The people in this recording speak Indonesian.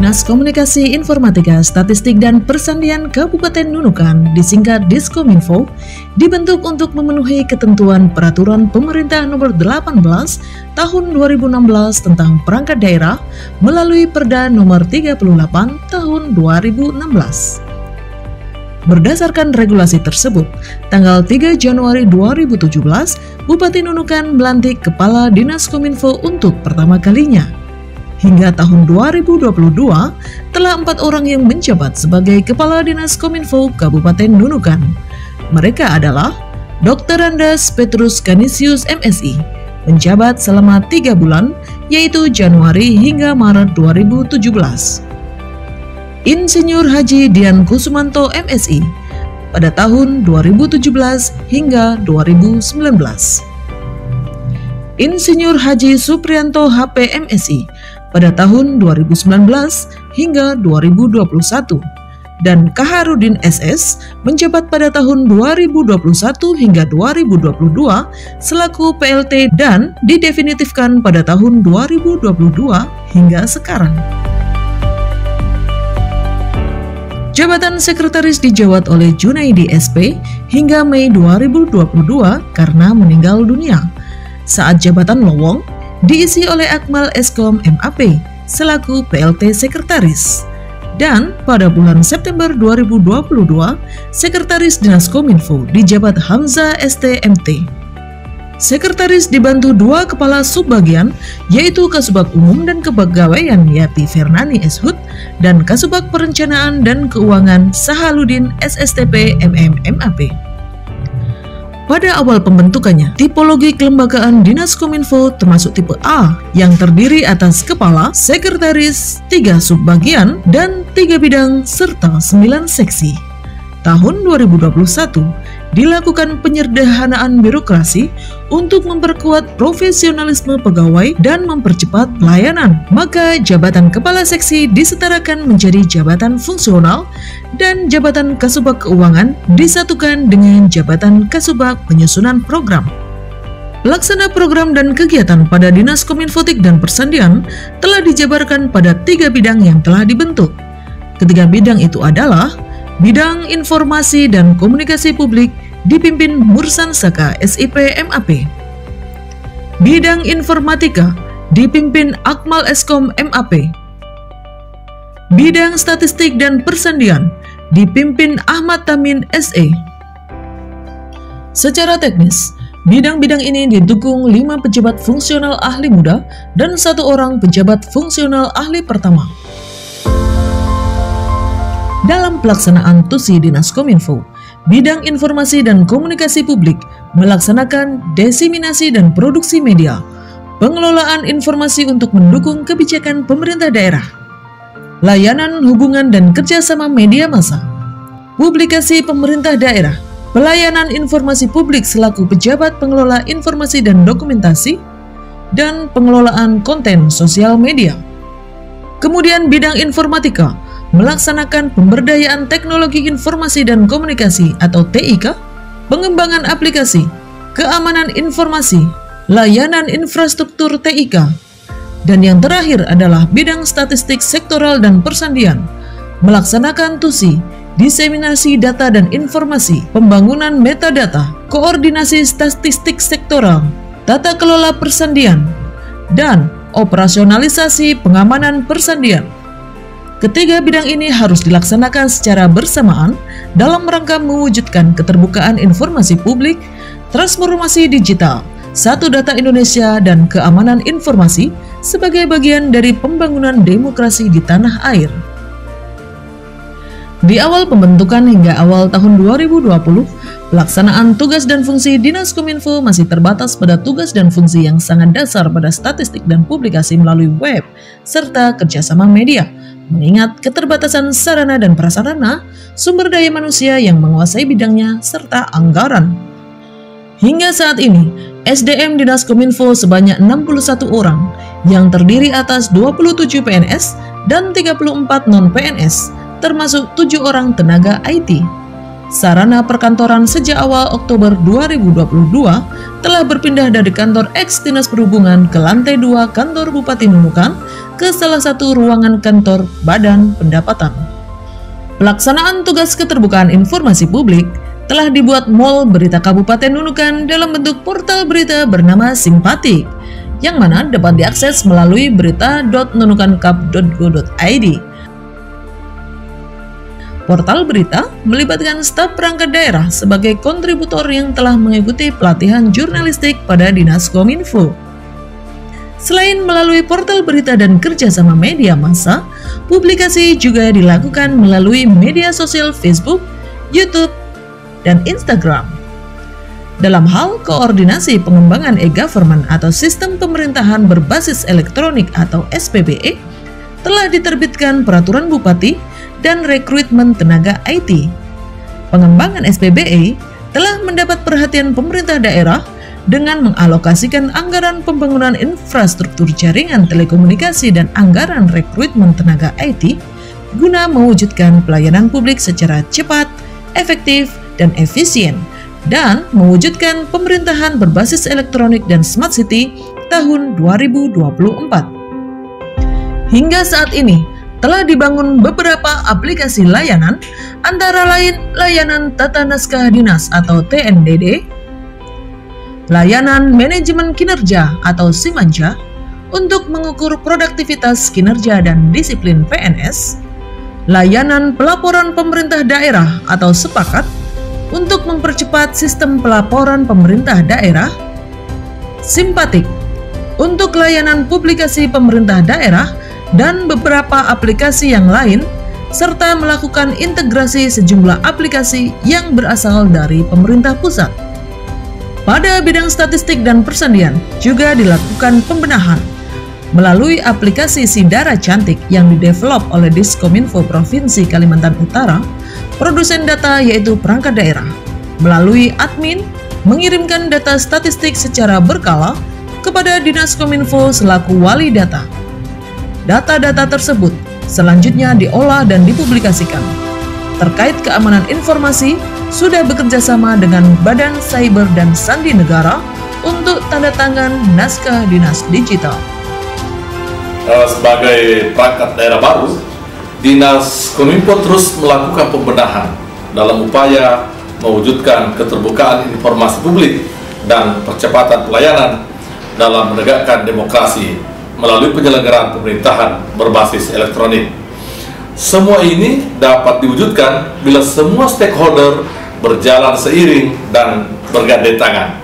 Dinas Komunikasi Informatika, Statistik dan Persandian Kabupaten Nunukan, disingkat Diskominfo, dibentuk untuk memenuhi ketentuan Peraturan Pemerintah Nomor 18 Tahun 2016 tentang perangkat daerah melalui Perda Nomor 38 Tahun 2016. Berdasarkan regulasi tersebut, tanggal 3 Januari 2017, Bupati Nunukan melantik Kepala Dinas Kominfo untuk pertama kalinya. Hingga tahun 2022, telah 4 orang yang menjabat sebagai Kepala Dinas Kominfo Kabupaten Nunukan. Mereka adalah Dr. Andas Petrus Canisius MSI, menjabat selama 3 bulan, yaitu Januari hingga Maret 2017. Insinyur Haji Dian Kusumanto MSI, pada tahun 2017 hingga 2019. Insinyur Haji Suprianto HP MSI, pada tahun 2019 hingga 2021, dan Kaharudin SS menjabat pada tahun 2021 hingga 2022 selaku PLT dan didefinitifkan pada tahun 2022 hingga sekarang. Jabatan Sekretaris dijawat oleh Junaidi SP hingga Mei 2022 karena meninggal dunia. Saat jabatan lowong diisi oleh Akmal Eskom MAP selaku PLT Sekretaris. Dan pada bulan September 2022, Sekretaris Dinas Kominfo dijabat Hamzah STMT. Sekretaris dibantu 2 kepala subbagian, yaitu Kasubag Umum dan Kepegawaian Yati Fernani Eshut dan Kasubag Perencanaan dan Keuangan Sahaludin SSTP MMAP. Pada awal pembentukannya, tipologi kelembagaan Dinas Kominfo termasuk tipe A yang terdiri atas kepala, sekretaris, 3 subbagian, dan 3 bidang serta 9 seksi. Tahun 2021 dilakukan penyederhanaan birokrasi untuk memperkuat profesionalisme pegawai dan mempercepat pelayanan. Maka jabatan kepala seksi disetarakan menjadi jabatan fungsional dan jabatan Kasubag Keuangan disatukan dengan jabatan Kasubag Penyusunan Program. Pelaksana program dan kegiatan pada Dinas Kominfotik dan Persandian telah dijabarkan pada 3 bidang yang telah dibentuk. Ketiga bidang itu adalah Bidang Informasi dan Komunikasi Publik dipimpin Mursan Saka SIP MAP. Bidang Informatika dipimpin Akmal Eskom MAP. Bidang Statistik dan Persandian dipimpin Ahmad Tamin SE. Secara teknis, bidang-bidang ini didukung 5 pejabat fungsional ahli muda dan 1 orang pejabat fungsional ahli pertama. Dalam pelaksanaan tusi Dinas Kominfo, Bidang Informasi dan Komunikasi Publik melaksanakan diseminasi dan produksi media, pengelolaan informasi untuk mendukung kebijakan pemerintah daerah, layanan hubungan dan kerjasama media massa, publikasi pemerintah daerah, pelayanan informasi publik selaku pejabat pengelola informasi dan dokumentasi, dan pengelolaan konten sosial media. Kemudian bidang informatika melaksanakan pemberdayaan teknologi informasi dan komunikasi atau TIK, pengembangan aplikasi, keamanan informasi, layanan infrastruktur TIK, dan yang terakhir adalah bidang statistik sektoral dan persandian, melaksanakan TUSI, diseminasi data dan informasi, pembangunan metadata, koordinasi statistik sektoral, tata kelola persandian, dan operasionalisasi pengamanan persandian. Ketiga bidang ini harus dilaksanakan secara bersamaan dalam rangka mewujudkan keterbukaan informasi publik, transformasi digital, satu data Indonesia, dan keamanan informasi sebagai bagian dari pembangunan demokrasi di tanah air. Di awal pembentukan hingga awal tahun 2020, pelaksanaan tugas dan fungsi Dinas Kominfo masih terbatas pada tugas dan fungsi yang sangat dasar pada statistik dan publikasi melalui web, serta kerjasama media, mengingat keterbatasan sarana dan prasarana, sumber daya manusia yang menguasai bidangnya, serta anggaran. Hingga saat ini, SDM Dinas Kominfo sebanyak 61 orang, yang terdiri atas 27 PNS dan 34 non-PNS, termasuk 7 orang tenaga IT. sarana perkantoran sejak awal Oktober 2022 telah berpindah dari kantor eks Dinas Perhubungan ke lantai 2 kantor Bupati Nunukan ke salah satu ruangan kantor Badan Pendapatan. Pelaksanaan tugas keterbukaan informasi publik telah dibuat Mall Berita Kabupaten Nunukan dalam bentuk portal berita bernama Simpatik, yang mana dapat diakses melalui berita.nunukankap.go.id. Portal berita melibatkan staf perangkat daerah sebagai kontributor yang telah mengikuti pelatihan jurnalistik pada Dinas Kominfo. Selain melalui portal berita dan kerjasama media massa, publikasi juga dilakukan melalui media sosial Facebook, YouTube, dan Instagram. Dalam hal koordinasi pengembangan e-government atau sistem pemerintahan berbasis elektronik atau SPBE, telah diterbitkan peraturan Bupati dan rekrutmen tenaga IT. Pengembangan SPBE telah mendapat perhatian pemerintah daerah dengan mengalokasikan anggaran pembangunan infrastruktur jaringan telekomunikasi dan anggaran rekrutmen tenaga IT guna mewujudkan pelayanan publik secara cepat, efektif, dan efisien, dan mewujudkan pemerintahan berbasis elektronik dan smart city tahun 2024. Hingga saat ini, telah dibangun beberapa aplikasi layanan, antara lain layanan Tata Naskah Dinas atau TNDD, layanan Manajemen Kinerja atau Simanja untuk mengukur produktivitas kinerja dan disiplin PNS, layanan Pelaporan Pemerintah Daerah atau Sepakat untuk mempercepat sistem pelaporan pemerintah daerah, Simpatik untuk layanan publikasi pemerintah daerah, dan beberapa aplikasi yang lain, serta melakukan integrasi sejumlah aplikasi yang berasal dari pemerintah pusat. Pada bidang statistik dan persandian juga dilakukan pembenahan melalui aplikasi Sidara Cantik yang didevelop oleh Diskominfo Provinsi Kalimantan Utara. Produsen data yaitu perangkat daerah melalui admin mengirimkan data statistik secara berkala kepada Dinas Kominfo selaku wali data. Data-data tersebut selanjutnya diolah dan dipublikasikan. Terkait keamanan informasi, sudah bekerjasama dengan Badan Cyber dan Sandi Negara untuk tanda tangan naskah dinas digital. Sebagai perangkat daerah baru, Dinas Kominfo terus melakukan pembenahan dalam upaya mewujudkan keterbukaan informasi publik dan percepatan pelayanan dalam menegakkan demokrasi melalui penyelenggaraan pemerintahan berbasis elektronik. Semua ini dapat diwujudkan bila semua stakeholder berjalan seiring dan bergandeng tangan.